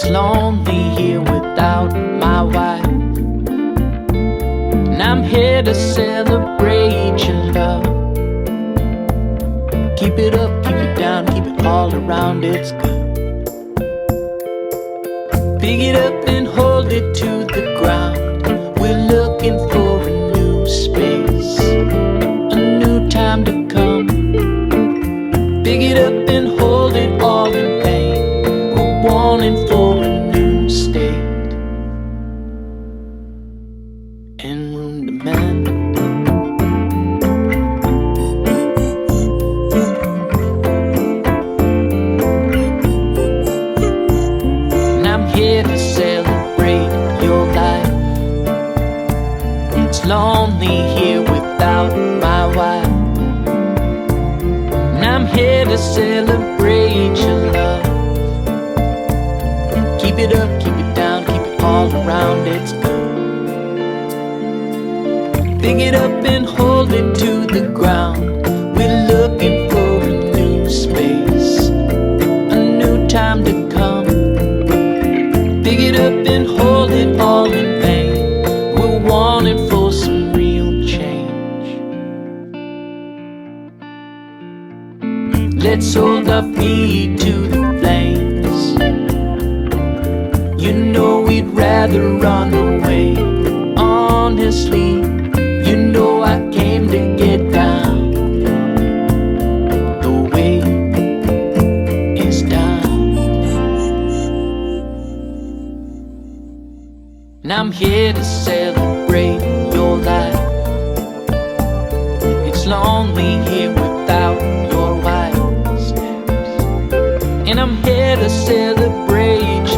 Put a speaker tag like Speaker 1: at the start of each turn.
Speaker 1: lonely here without my wife, and I'm here to celebrate your love. Keep it up, keep it down, keep it all around, it's good. Pick it up and hold it to the ground. We're looking for a new space, a new time to come. Pick it up and hold it all in vain. We're wanting for a new state and room to mend. And I'm here to celebrate your life. It's lonely here without my wife, and I'm here to celebrate your love. Keep it up, keep it down, keep it all around, it's good. Pick it up and hold it to the ground. We're looking for a new space, a new time to come. Pick it up and hold it all in vain. We're wanting for some real change. Let's hold our feet to the flames. You know we'd rather run away. Honestly, you know I came to get down. The weight is down, and I'm here to celebrate your life. It's lonely here without your wife's steps, and I'm here to celebrate